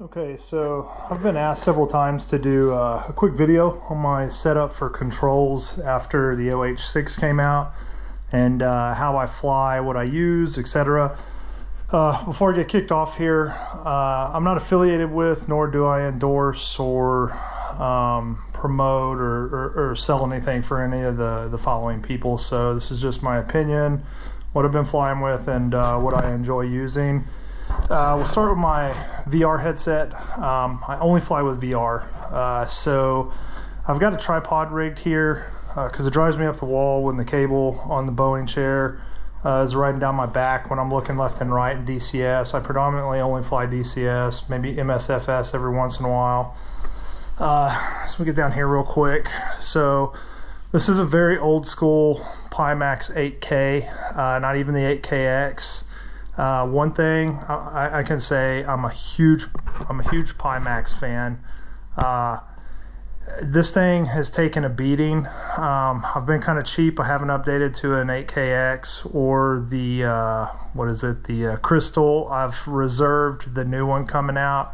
Okay, so I've been asked several times to do a quick video on my setup for controls after the OH6 came out, and how I fly, what I use, etc. Before I get kicked off here, I'm not affiliated with, nor do I endorse or promote or sell anything for any of the following people. So this is just my opinion, what I've been flying with, and what I enjoy using. We'll start with my VR headset. I only fly with VR. So I've got a tripod rigged here because it drives me up the wall when the cable on the Boeing chair is riding down my back when I'm looking left and right in DCS. I predominantly only fly DCS, maybe MSFS every once in a while. So we get down here real quick. So this is a very old school Pimax 8K, not even the 8KX. One thing I can say, I'm a huge Pimax fan. This thing has taken a beating. I've been kind of cheap. I haven't updated to an 8KX or the the Crystal. I've reserved the new one coming out.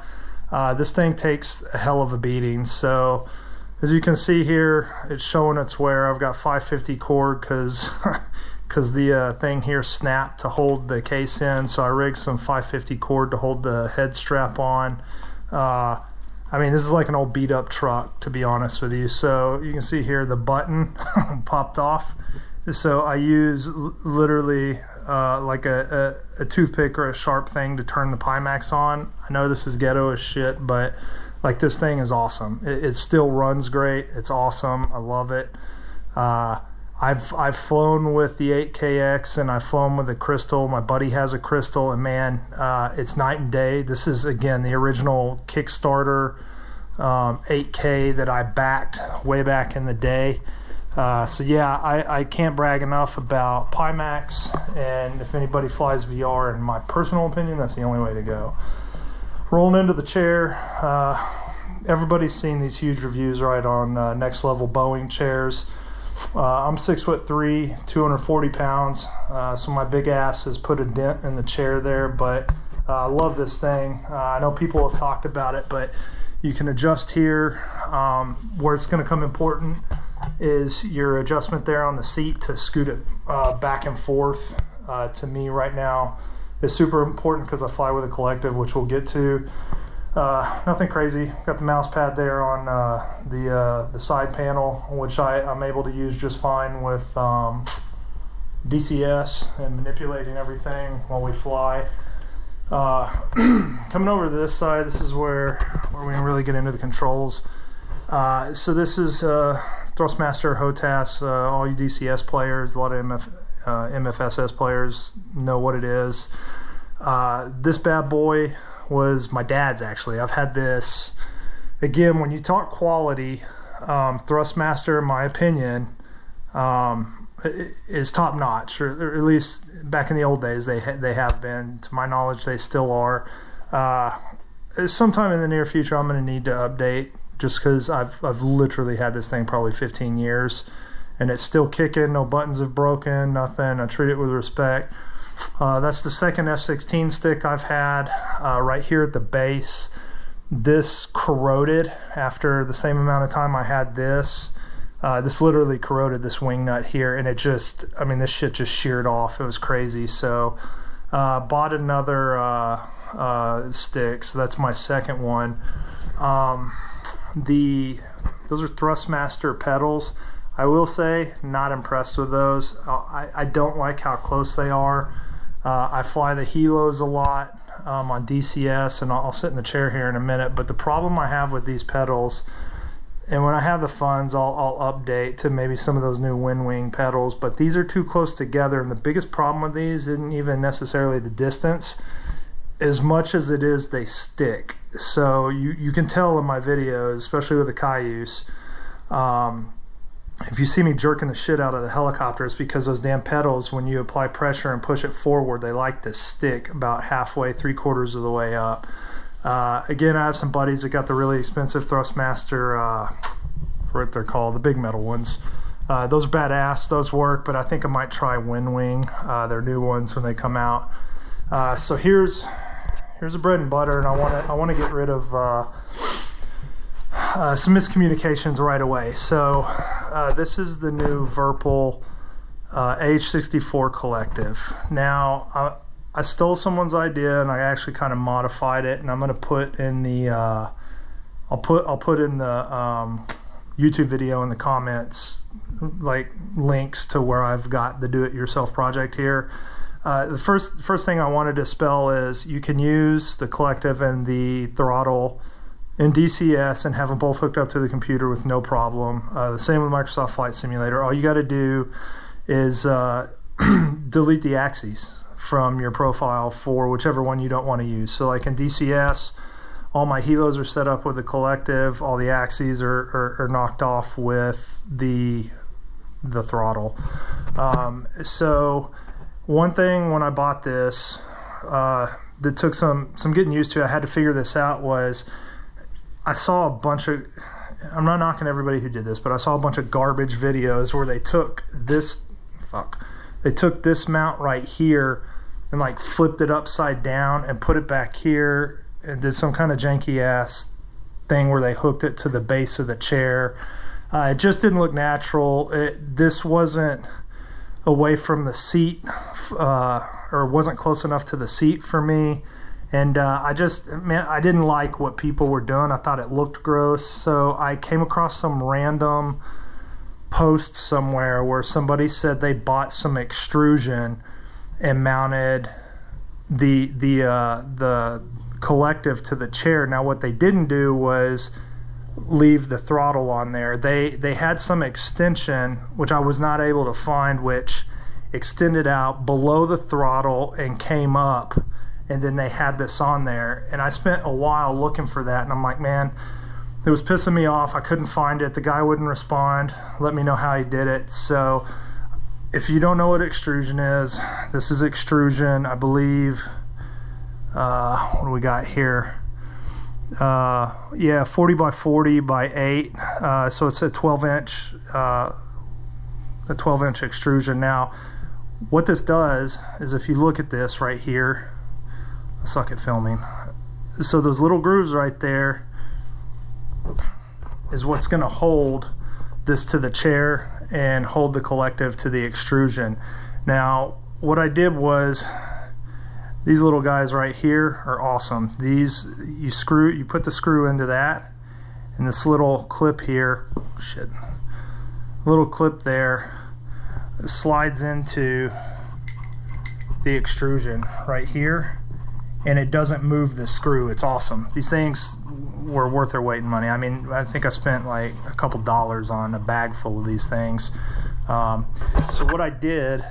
This thing takes a hell of a beating. So as you can see here, it's showing its wear. I've got 550 cord because the thing here snapped to hold the case in, so I rigged some 550 cord to hold the head strap on. I mean, this is like an old beat up truck, to be honest with you. So you can see here the button popped off. So I use literally like a toothpick or a sharp thing to turn the Pimax on. I know this is ghetto as shit, but like, this thing is awesome. It still runs great. It's awesome. I love it. I've flown with the 8KX and I've flown with a Crystal. My buddy has a Crystal, and man, it's night and day. This is, again, the original Kickstarter 8K that I backed way back in the day. So yeah, I can't brag enough about Pimax, and if anybody flies VR, in my personal opinion, that's the only way to go. Rolling into the chair, everybody's seen these huge reviews, right, on Next Level Boeing chairs. I'm 6'3", 240 pounds, so my big ass has put a dent in the chair there, but I love this thing. I know people have talked about it, but you can adjust here. Where it's going to come important is your adjustment there on the seat to scoot it back and forth. To me right now is super important because I fly with a collective, which we'll get to. Nothing crazy. Got the mouse pad there on the side panel, which I'm able to use just fine with DCS and manipulating everything while we fly. Coming over to this side, this is where we can really get into the controls. So this is Thrustmaster HOTAS. All you DCS players, a lot of MFSS players know what it is. This bad boy was my dad's, actually. I've had this. Again, when you talk quality, Thrustmaster, in my opinion, is top notch, or at least back in the old days they have been. To my knowledge, they still are. Sometime in the near future, I'm going to need to update, just because I've literally had this thing probably 15 years, and it's still kicking. No buttons have broken, nothing. I treat it with respect. That's the second F-16 stick I've had. Right here at the base, this corroded after the same amount of time I had this. This literally corroded this wing nut here, and it just, I mean, this shit just sheared off. It was crazy. So bought another stick, so that's my second one. Those are Thrustmaster pedals. I will say, not impressed with those. I don't like how close they are. I fly the helos a lot on DCS, and I'll sit in the chair here in a minute, but the problem I have with these pedals, and when I have the funds, I'll update to maybe some of those new WinWing pedals, but these are too close together, and the biggest problem with these isn't even necessarily the distance, as much as it is they stick. So you can tell in my videos, especially with the Cayuse, if you see me jerking the shit out of the helicopter, it's because those damn pedals, when you apply pressure and push it forward, they like to stick about halfway, 3/4 of the way up. Again, I have some buddies that got the really expensive Thrustmaster, what they're called, the big metal ones. Those are badass, those work, but I think I might try WinWing, their new ones when they come out. So here's here's the bread and butter, and I want to get rid of some miscommunications right away. So this is the new Virpil H64 collective. Now I stole someone's idea and I actually kind of modified it, and I'm going to put in the I'll put in the YouTube video in the comments like links to where I've got the do-it-yourself project here. The first thing I wanted to spell is you can use the collective and the throttle in DCS and have them both hooked up to the computer with no problem. The same with Microsoft Flight Simulator. All you got to do is delete the axes from your profile for whichever one you don't want to use. So like in DCS, all my helos are set up with the collective, all the axes are knocked off with the throttle. So one thing when I bought this that took some getting used to, I had to figure this out, was I saw a bunch of, I'm not knocking everybody who did this, but I saw a bunch of garbage videos where they took this, they took this mount right here and like flipped it upside down and put it back here and did some kind of janky ass thing where they hooked it to the base of the chair. It just didn't look natural. This wasn't away from the seat, or wasn't close enough to the seat for me. And I didn't like what people were doing. I thought it looked gross. So I came across some random post somewhere where somebody said they bought some extrusion and mounted the collective to the chair. Now what they didn't do was leave the throttle on there. They had some extension, which I was not able to find, which extended out below the throttle and came up, and then they had this on there. And I spent a while looking for that, and I'm like, man, it was pissing me off. I couldn't find it. The guy wouldn't respond, let me know how he did it. So if you don't know what extrusion is, this is extrusion, I believe. What do we got here? Yeah, 40 by 40 by 8. So it's a 12-inch extrusion. Now, what this does is, if you look at this right here, I suck at filming. So those little grooves right there is what's going to hold this to the chair and hold the collective to the extrusion. Now, what I did was, these little guys right here are awesome. These, you put the screw into that, and this little clip here, little clip there slides into the extrusion right here, and it doesn't move the screw. It's awesome. These things were worth their weight in money. I mean, I think I spent like a couple dollars on a bag full of these things. So what I did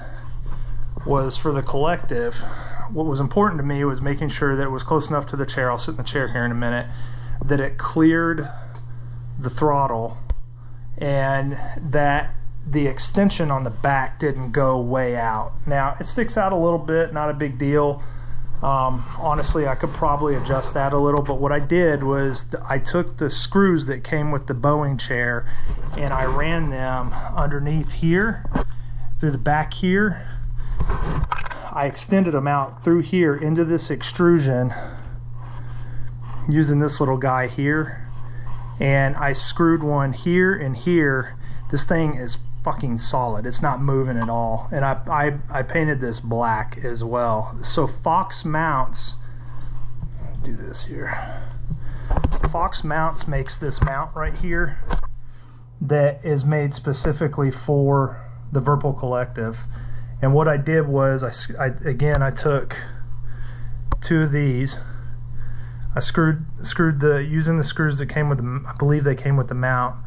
was, for the collective, what was important to me was making sure that it was close enough to the chair, I'll sit in the chair here in a minute, that it cleared the throttle and that the extension on the back didn't go way out. Now, it sticks out a little bit, not a big deal. Honestly, I could probably adjust that a little, but what I did was I took the screws that came with the Boeing chair and I ran them underneath here, through the back here. I extended them out through here into this extrusion using this little guy here, and I screwed one here and here. This thing is fucking solid. It's not moving at all. And I painted this black as well. So Fox Mounts, do this here. Fox Mounts makes this mount right here that is made specifically for the Virpil collective. And what I did was, I took two of these. I screwed using the screws that came with the, I believe they came with the mount,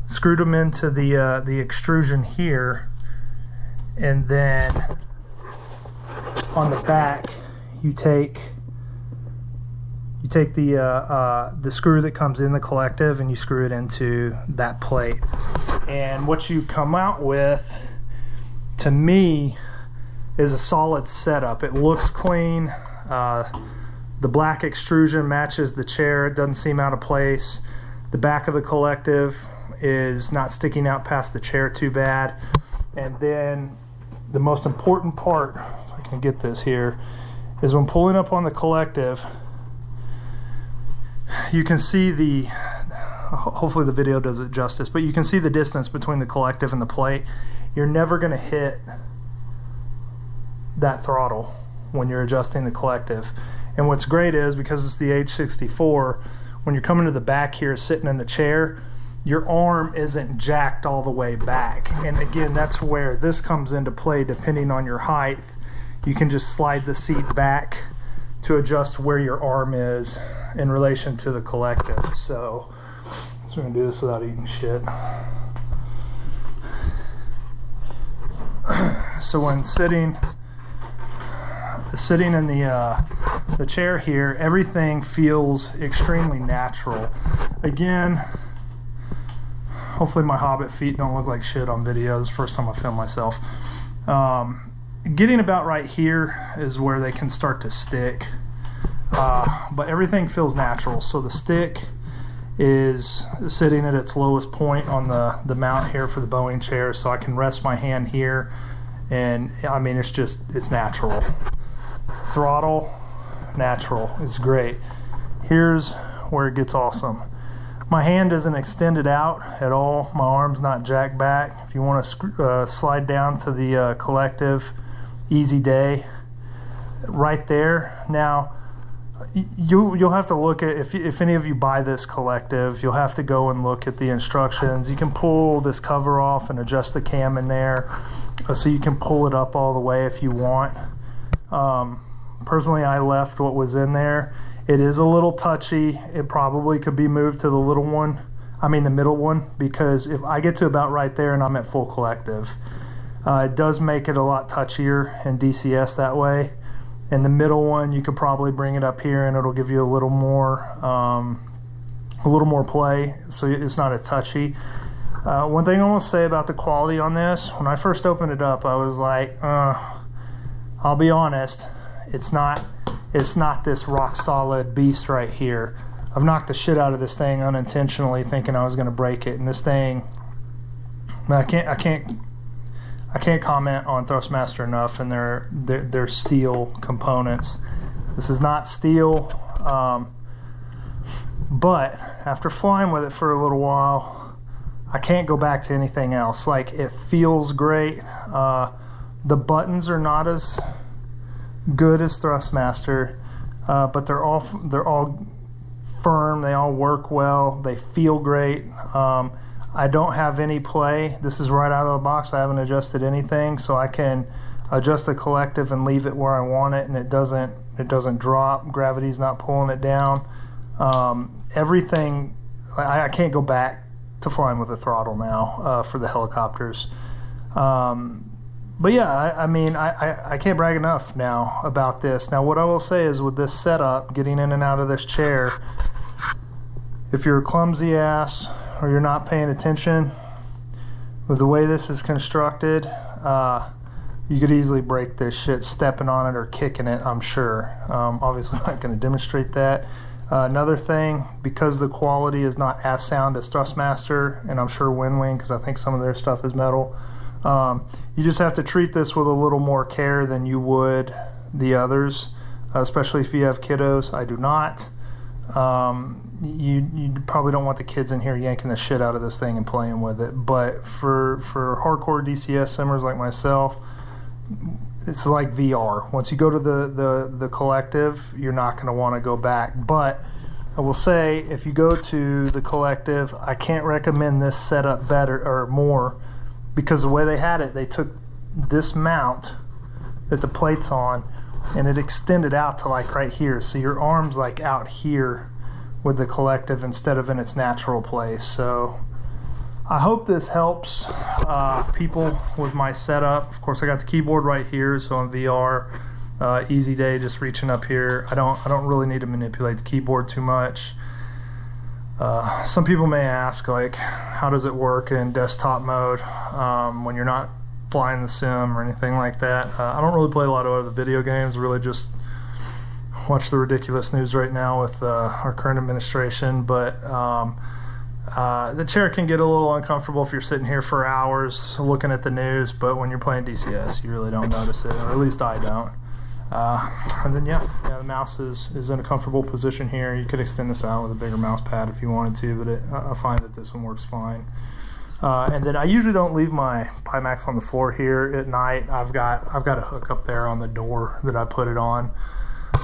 screwed them into the extrusion here, and then on the back you take the screw that comes in the collective and you screw it into that plate. And what you come out with, to me, is a solid setup. It looks clean. The black extrusion matches the chair. It doesn't seem out of place. The back of the collective is not sticking out past the chair too bad. And then the most important part, if I can get this here, is when pulling up on the collective, you can see the, hopefully the video does it justice, but you can see the distance between the collective and the plate. You're never going to hit that throttle when you're adjusting the collective. And what's great is, because it's the H64, when you're coming to the back here sitting in the chair, your arm isn't jacked all the way back. And again, that's where this comes into play. Depending on your height, you can just slide the seat back to adjust where your arm is in relation to the collective. So we're gonna do this without eating shit. So when sitting in the chair here, everything feels extremely natural. Again, hopefully my Hobbit feet don't look like shit on video. This is the first time I film myself. Getting about right here is where they can start to stick, but everything feels natural. So the stick is sitting at its lowest point on the mount here for the Boeing chair, so I can rest my hand here, and I mean, it's natural. Throttle, natural, it's great. Here's where it gets awesome. My hand isn't extended out at all. My arm's not jacked back. If you want to slide down to the collective, easy day. Right there. Now, you'll have to look at, if any of you buy this collective, you'll have to go and look at the instructions. You can pull this cover off and adjust the cam in there, so you can pull it up all the way if you want. Personally, I left what was in there. It is a little touchy. It probably could be moved to the little one, I mean the middle one, because if I get to about right there and I'm at full collective, it does make it a lot touchier in DCS that way. In the middle one, you could probably bring it up here and it'll give you a little more play, so it's not as touchy. One thing I want to say about the quality on this, when I first opened it up, I was like, I'll be honest, it's not this rock solid beast right here. I've knocked the shit out of this thing unintentionally, thinking I was going to break it, and this thing, I can't comment on Thrustmaster enough and their steel components. This is not steel, but after flying with it for a little while, I can't go back to anything else. Like, it feels great. The buttons are not as good as Thrustmaster, but they're all firm. They all work well. They feel great. I don't have any play. This is right out of the box. I haven't adjusted anything, so I can adjust the collective and leave it where I want it, and it doesn't drop. Gravity's not pulling it down. Everything, I can't go back to flying with a throttle now for the helicopters. But yeah, I mean, I can't brag enough now about this. Now, what I will say is, with this setup, getting in and out of this chair, if you're a clumsy ass or you're not paying attention with the way this is constructed, you could easily break this shit stepping on it or kicking it, I'm sure. Obviously, I'm not going to demonstrate that. Another thing, because the quality is not as sound as Thrustmaster, and I'm sure Windwing, because I think some of their stuff is metal, you just have to treat this with a little more care than you would the others, especially if you have kiddos. I do not. You probably don't want the kids in here yanking the shit out of this thing and playing with it, but for hardcore DCS simmers like myself, it's like VR. Once you go to the collective, you're not going to want to go back. But I will say, if you go to the collective, I can't recommend this setup better or more, because the way they had it, they took this mount that the plate's on and it extended out to like right here, so your arm's like out here with the collective instead of in its natural place. So I hope this helps people with my setup. Of course, I got the keyboard right here, so on VR, easy day, just reaching up here. I don't really need to manipulate the keyboard too much. Some people may ask, like, how does it work in desktop mode when you're not flying the sim or anything like that. I don't really play a lot of other video games, really just watch the ridiculous news right now with our current administration, but the chair can get a little uncomfortable if you're sitting here for hours looking at the news, but when you're playing DCS, you really don't notice it, or at least I don't. And then yeah, the mouse is in a comfortable position here. You could extend this out with a bigger mouse pad if you wanted to, but I find that this one works fine. And then I usually don't leave my Pimax on the floor here at night. I've got a hook up there on the door that I put it on.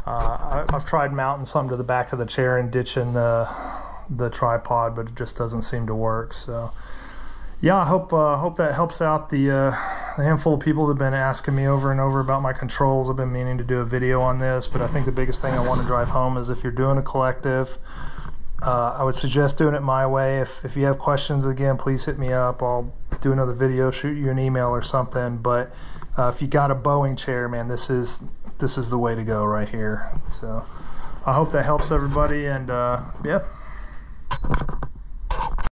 I've tried mounting some to the back of the chair and ditching the tripod, but it just doesn't seem to work. So yeah, I hope that helps out the handful of people that have been asking me over and over about my controls. I've been meaning to do a video on this, but I think the biggest thing I want to drive home is if you're doing a collective, I would suggest doing it my way. If you have questions, again, please hit me up. I'll do another video, shoot you an email or something. But if you got a Boeing chair, man, this is the way to go right here. So I hope that helps everybody, and yeah.